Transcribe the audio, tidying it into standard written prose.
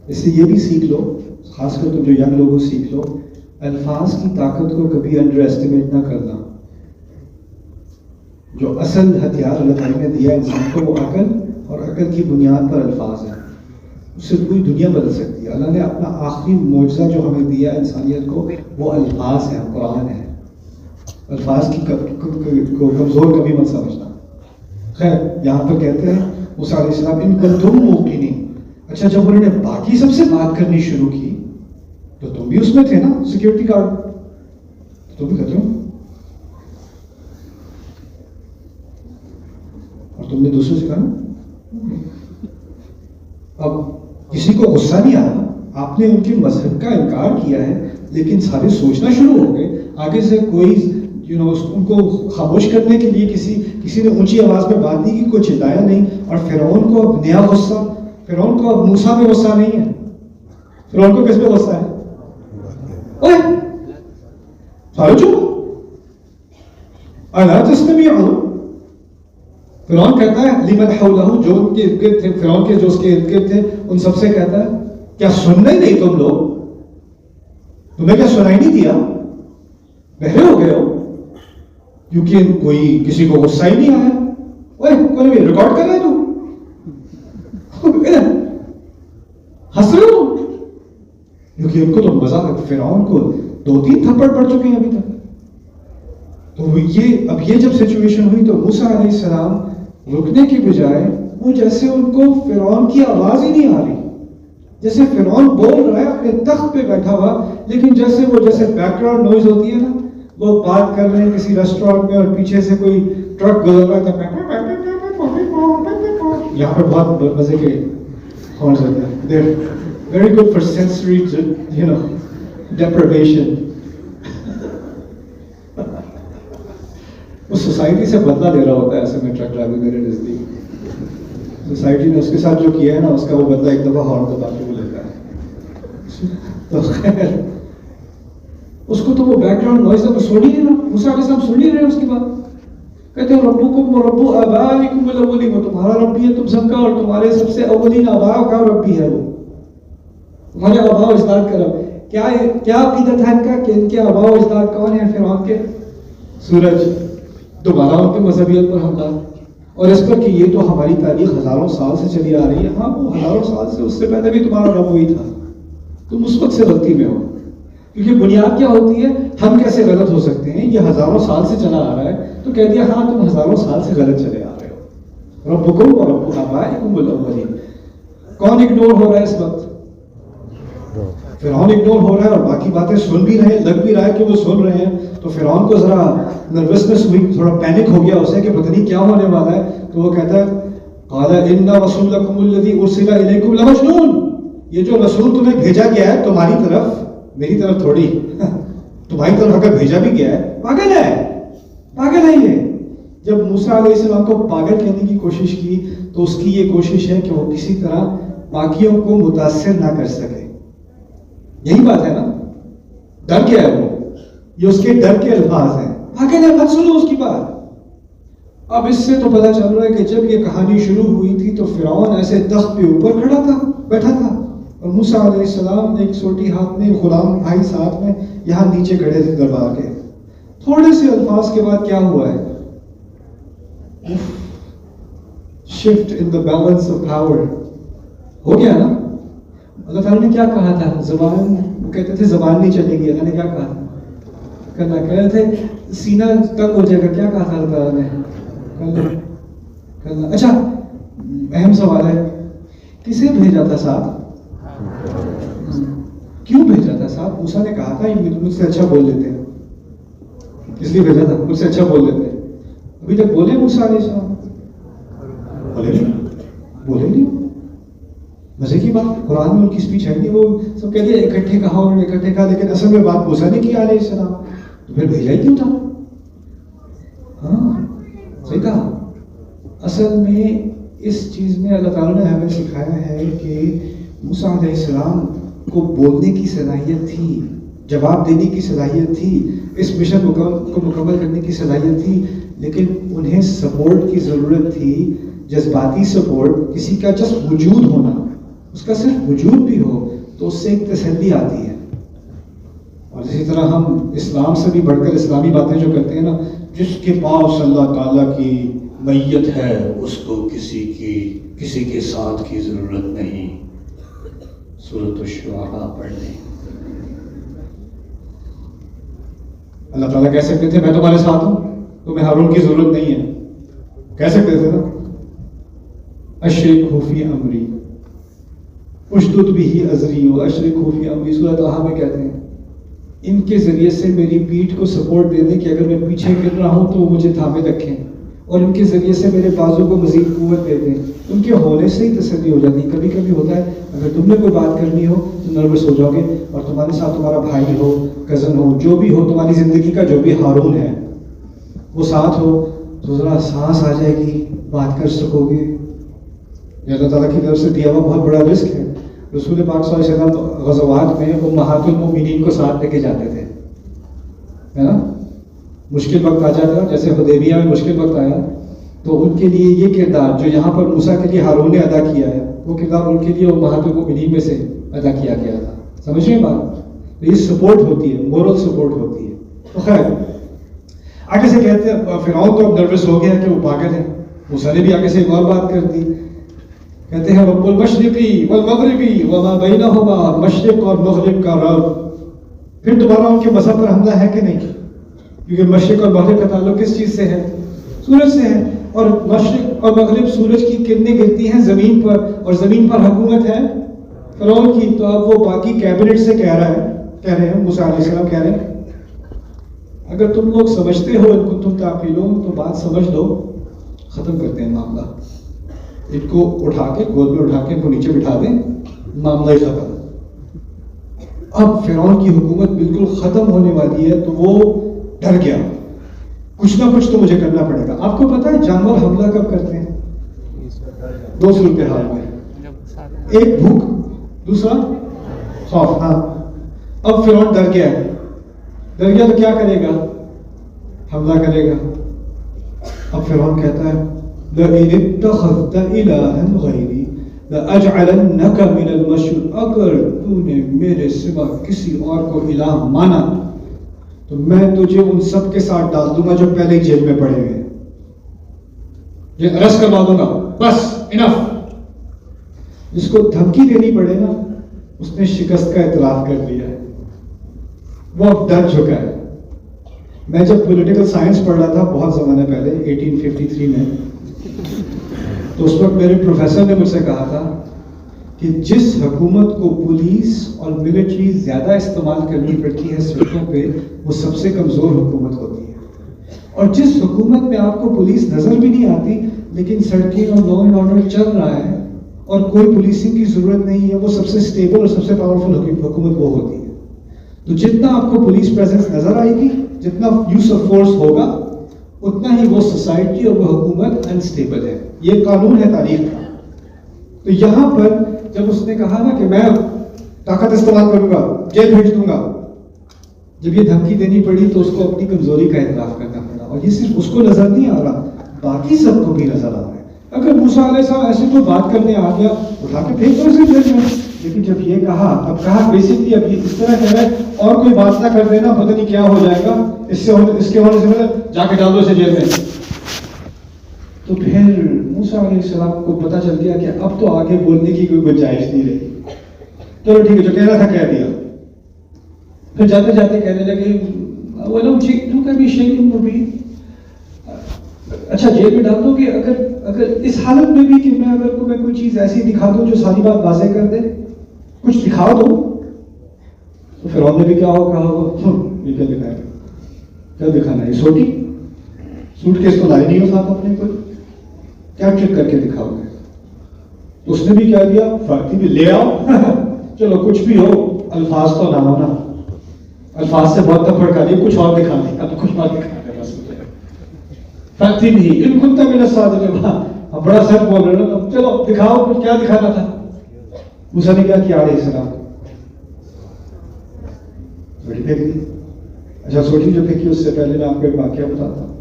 اس لیے یہ بھی سیکھ لو، خاص کر تم جو ینگ لوگوں سیکھ لو، الفاظ کی طاقت کو کبھی انڈر ایسٹیمیٹ نہ کرنا. جو اصل ہتھیار اللہ تعالیٰ نے دیا انسان کو وہ عقل، اور عقل کی بنیاد پر الفاظ ہیں. اس سے پوری دنیا بدل سکتی ہے. اللہ نے اپنا آخری معجزہ جو ہمیں دیا انسانیت کو وہ الفاظ ہیں، قرآن ہے. الفاظ کی کو کمزور کبھی مت سمجھنا. خیر یہاں پر کہتے ہیں موسیٰ علیہ السلام ان کنتم موقنین. اچھا جب انہوں نے باقی سب سے بات کرنی شروع کی تو تم بھی اس میں تھے نا، سیکیورٹی گارڈ، تم بھی کہتے ہو، اور تم نے دوسروں سے کہا. اب کسی کو غصہ نہیں آیا، آپ نے ان کے مذہب کا انکار کیا ہے، لیکن سارے سوچنا شروع ہو گئے. آگے سے کوئی ان کو خاموش کرنے کے لیے کسی نے اونچی آواز میں بات نہیں کی، کوئی چلایا نہیں. اور فرعون کو اب نیا غصہ، فرعون کو اب موسیٰ پہ غصہ نہیں ہے، فرعون کو کس پہ غصہ ہے؟ اوے سارے چپ، الا تستمعون. فرعون کہتا ہے لمن حولہ، جو ان کے ارد گرد تھے، فرعون کے جو اس کے ارد گرد تھے، ان سب سے کہتا ہے کیا سننا ہی نہیں تم لوگ؟ تمہیں کیا سنائی نہیں دیا؟ بہرے ہو گئے ہو؟ کیونکہ کوئی کسی کو غصہ ہی نہیں آیا. اوے کوئی ریکارڈ کر رہے تو ہنس رہے ہو؟ کیونکہ ان کو تو مزہ، فرعون کو 2-3 تھپڑ پڑ چکے ہیں ابھی تک. تو اب یہ جب سچویشن ہوئی تو موسیٰ علیہ السلام رکنے کی بجائے وہ جیسے ان کو فرعون کی آواز ہی نہیں آ رہی، جیسے فرعون بول رہا ہے اپنے تخت پہ بیٹھا ہوا، لیکن جیسے بیک گراؤنڈ نوائز ہوتی ہے نا، وہ بات کر رہے ہیں کسی ریسٹورینٹ میں اور پیچھے سے کوئی ٹرک گزر رہا تھا، یہاں پر بہت مزے کے ہارنز ہوتے ہیں. They're very good for sensory, deprivation. اس سوسائٹی سے بدلہ لے رہا ہوتا ہے ایسے میں ٹرک ڈرائیور میرے نزدیک. سوسائٹی نے اس کے ساتھ جو کیا ہے نا، اس کا وہ بدلہ ایک دفعہ ہارن دبا کے وہ لیتا ہے. تو خیر اس کو تو وہ بیک گراؤنڈ نوائز تو سن ہی نہیں رہا، موسیٰ علیہ السلام سن نہیں رہے اس کی بات. کہتے ہیں ربکم ورب آبائکم الاولین، وہ تمہارا رب بھی ہے تم سب کا، اور تمہارے سب سے اولین آباء کا رب بھی ہے، وہ تمہارے آباء و اجداد کا رب. کیا عقیدت ہے ان کا کہ ان کے آباء و اجداد کون ہیں؟ فرعون کے سورج. دوبارہ ان کے مذہبیت پر حملہ، اور اس پر کہ یہ تو ہماری تاریخ ہزاروں سال سے چلی آ رہی ہے. ہاں وہ ہزاروں سال سے، اس سے پہلے بھی تمہارا رب وہی تھا، تم اس وقت سے غلطی میں ہو. کیونکہ بنیاد کیا ہوتی ہے، ہم کیسے غلط ہو سکتے ہیں، یہ ہزاروں سال سے چلا آ رہا ہے. تو کہہ دیا ہاں تم ہزاروں سال سے غلط چلے آ رہے ہو. ربکم ورب آبائکم الاولین. کون اگنور ہو رہا ہے اس وقت؟ فرعون اگنور ہو رہا ہے، اور باقی باتیں سن بھی رہے ہیں، لگ بھی رہا ہے کہ وہ سن رہے ہیں. تو فرعون کو ذرا نروسنس ہوئی، تھوڑا پینک ہو گیا اسے کہ پتہ نہیں کیا ہونے والا ہے. تو وہ کہتا ہے قال ان رسولکم الذی ارسل الیکم لمجنون. یہ جو رسول تمہیں بھیجا گیا ہے تمہاری طرف، میری طرف تھوڑی، تمہاری طرف اگر بھیجا بھی گیا ہے، پاگل ہے، پاگل ہے یہ. جب موسیٰ علیہ السلام کو پاگل کہنے کی کوشش کی تو اس کی یہ کوشش ہے کہ وہ کسی طرح باقیوں کو متاثر نہ کر سکے. یہی بات ہے نا، ڈر کیا ہے وہ، یہ اس کے ڈر کے الفاظ ہیں. پاگل ہے، مت سنو اس کی بات. اب اس سے تو پتہ چل رہا ہے کہ جب یہ کہانی شروع ہوئی تھی تو فرعون ایسے تخت پہ اوپر کھڑا تھا، بیٹھا تھا، اور موسیٰ علیہ السلام ایک سوٹی ہاتھ میں، غلام بھائی ساتھ میں، یہاں نیچے کھڑے تھے دربار کے. تھوڑے سے الفاظ کے بعد کیا ہوا ہے؟ Shift in the balance of power ہو گیا نا. اللہ تعالیٰ نے کیا کہا تھا؟ زبان، وہ کہتے تھے زبان نہیں چلے گی. اللہ نے کیا کہا تھا؟ کرنا. کہہ رہے تھے سینہ تنگ ہو جائے گا. کیا کہا تھا اللہ تعالیٰ نے؟ کرنا. اچھا اہم سوال ہے، کسے بھیجا تھا ساتھ؟ کیوں بھیجا تھا ساتھ؟ موسیٰ نے کہا تھا مجھ سے اچھا بول لیتے ہیں، اس لیے بھیجا تھا، مجھ سے اچھا بول لیتے ہیں. ابھی تک بولے موسیٰ علیہ السلام؟ بولے نہیں. مزے کی بات، قرآن میں ان کی اسپیچ ہے نہیں. وہ سب کہتے ہیں اکٹھے کہا، انہوں نے اکٹھے کہا، لیکن اصل میں بات موسیٰ نے کی علیہ السلام. تو پھر بھیجا ہی کیوں تھا؟ ہاں صحیح کہا. اصل میں اس چیز میں اللہ تعالیٰ نے ہمیں سکھایا ہے کہ موسیٰ علیہ السلام کو بولنے کی صلاحیت تھی، جواب دینے کی صلاحیت تھی، اس مشن کو مکمل کرنے کی صلاحیت تھی، لیکن انہیں سپورٹ کی ضرورت تھی، جذباتی سپورٹ، کسی کا جسٹ وجود ہونا. اس کا صرف وجود بھی ہو تو اس سے ایک تسلی آتی ہے. اور اسی طرح ہم اسلام سے بھی بڑھ کر اسلامی باتیں جو کرتے ہیں نا, جس کے پاس اللہ تعالیٰ کی میت ہے اس کو کسی کے ساتھ کی ضرورت نہیں. سورۃ الشعراء پڑھ لیں. اللہ تعالیٰ کہہ سکتے تھے میں تمہارے ساتھ ہوں, تمہیں ہارون کی ضرورت نہیں ہے, کہہ سکتے تھے نا. اشرک فی امری اشدد بہ ازری و اشرک فی امری, سورۃ طٰہٰ میں کہتے ہیں ان کے ذریعے سے میری پیٹھ کو سپورٹ دے دیں کہ اگر میں پیچھے گر رہا ہوں تو وہ مجھے تھامے رکھیں, اور ان کے ذریعے سے میرے بازو کو مزید قوت دے دیں. ان کے ہونے سے ہی تسلی ہو جاتی. کبھی کبھی ہوتا ہے اگر تم نے کوئی بات کرنی ہو تو نروس ہو جاؤ گے, اور تمہارے ساتھ تمہارا بھائی ہو, کزن ہو, جو بھی ہو, تمہاری زندگی کا جو بھی ہارون ہے وہ ساتھ ہو تو ذرا سانس آ جائے گی, بات کر سکو گے. یہ اللہ تعالیٰ کی طرف سے دیا ہوا بہت بڑا رزق ہے. رسول پاک صلی اللہ علیہ وسلم غزوات میں امہات المؤمنین کو ساتھ لے کے جاتے تھے, ہے نا. مشکل وقت آ جاتا, جیسے حدیبیہ میں مشکل وقت آیا تو ان کے لیے یہ کردار جو یہاں پر موسیٰ کے لیے ہارون نے ادا کیا ہے, وہ کردار ان کے لیے امہات المؤمنین میں سے ادا کیا گیا تھا. سمجھ رہے ہیں بات؟ یہ سپورٹ ہوتی ہے, مورل سپورٹ ہوتی ہے. تو خیر آگے سے کہتے ہیں فرعون تو اب نروس ہو گیا کہ وہ پاگل ہے. موسیٰ نے بھی آگے سے ایک اور بات کر دی, کہتے ہیں رب المشرقی والمغربی وما بینہما, مشرق اور مغرب کا رب. پھر دوبارہ ان کے مذہب پر حملہ ہے کہ نہیں؟ کیونکہ مشرق اور مغرب کا تعلق کس چیز سے ہے؟ سورج سے ہے. اور مشرق اور مغرب سورج کی کرنیں گرتی ہیں زمین پر, اور زمین پر حکومت ہے فرعون کی. تو اب وہ باقی کیبنٹ سے کہہ رہے ہیں موسیٰ علیہ السلام کہہ رہے ہیں اگر تم لوگ سمجھتے ہو ان کو تم تعقلون تو بات سمجھ لو, ختم کرتے ہیں معاملہ. ان کو اٹھا کے گود میں اٹھا کے ان کو نیچے بٹھا دیں, معاملہ ہی ختم. اب فرعون کی حکومت بالکل ختم ہونے والی ہے تو وہ ڈر گیا, کچھ نہ کچھ تو مجھے کرنا پڑے گا. آپ کو پتا ہے جانور حملہ کب کرتے ہیں؟ دو صورتحال میں, ایک بھوک, دوسرا خوف. ہاں اب فرعون ڈر گیا تو کیا کرے گا؟ حملہ کرے گا. اب فرعون کہتا ہے لَئِنِ اتَّخَذْتَ إِلَٰهًا غَيْرِي لَأَجْعَلَنَّكَ مِنَ الْمَسْجُونِينَ, اگر تو نے میرے سوا کسی اور کو الہ مانا تو میں تجھے ان سب کے ساتھ ڈال دوں گا جو پہلے ہی جیل میں پڑے ہوئے ہیں, یہ ارسٹ کروا دوں گا, بس انف. جس کو دھمکی دینی پڑے نا اس نے شکست کا اعتراف کر لیا ہے, وہ اب ڈر چکا ہے. میں جب پولیٹیکل سائنس پڑھ رہا تھا بہت زمانے پہلے 1853 میں, تو اس وقت میرے پروفیسر نے مجھ سے کہا تھا کہ جس حکومت کو پولیس اور ملٹری زیادہ استعمال کرنی پڑتی ہے سڑکوں پہ وہ سب سے کمزور حکومت ہوتی ہے, اور جس حکومت میں آپ کو پولیس نظر بھی نہیں آتی لیکن سڑکیں اور لا اینڈ آرڈر چل رہا ہے اور کوئی پولیسنگ کی ضرورت نہیں ہے, وہ سب سے اسٹیبل اور سب سے پاورفل حکومت وہ ہوتی ہے. تو جتنا آپ کو پولیس پریزنس نظر آئے گی, جتنا یوز آف فورس ہوگا, اتنا ہی وہ سوسائٹی اور وہ حکومت انسٹیبل ہے. یہ قانون ہے تاریخ کا. تو یہاں پر جب اس نے کہا نا کہ میں طاقت استعمال کروں گا, جیل بھیج دوں گا, جب یہ دھمکی دینی پڑی تو اس کو اپنی کمزوری کا اعتراف کرنا پڑا. اور یہ صرف اس کو نظر نہیں آ رہا, باقی سب کو بھی نظر آ رہا ہے. اگر موسیٰ علیہ السلام ایسے کوئی بات کرنے آ گیا, اٹھا کے پھینک دو اسے جیل میں. لیکن جب یہ کہا, اب کہا بیسکلی اب یہ اس طرح کہہ رہا ہے اور کوئی بات نہ کر دینا, پتہ نہیں کیا ہو جائے گا, اس کے ہونے سے پہلے جا کے ڈال دو اسے جیل میں. تو پھر موسیٰ علیہ السلام کو پتہ چل گیا کہ اب تو آگے بولنے کی کوئی گنجائش نہیں رہی. چلو ٹھیک ہے, جو کہنا تھا کہہ دیا. پھر جاتے جاتے کہنے لگے وَلَوْ جِئْتُكَ بِشَيْءٍ مُبِينٍ, اچھا جیل میں ڈال دو کہ اگر اس حالت میں بھی کہ میں اگر تمہیں کوئی چیز ایسی دکھا دوں جو ساری بات واضح کر دے, کچھ دکھا دو. تو فرعون نے بھی کیا ہو کہا, یہ کیا دکھائے, کیا دکھانا ہے, یہ سوٹ کیس تو لائے نہیں ہو ساتھ اپنے کو, کیا ٹرک کر کے دکھاؤ گے. تو اس نے بھی کیا دیا, فاقی بھی لے آؤ, چلو کچھ بھی ہو, الفاظ تو نہ ہونا, الفاظ سے بہت تک بھڑکا دیا, کچھ اور دکھا دیا, اب کچھ بات دکھا دیا بس. فاقی بھی ان كنت من الصادقين, اب بڑا سچ بول رہے ہو, چلو دکھاؤ کچھ, کیا دکھانا تھا. موسیٰ نے کیا کیا علیہ السلام, روٹی پھینک دی. اچھا روٹی جو پھینکی اس سے پہلے میں آپ کو ایک واقعہ بتاتا ہوں.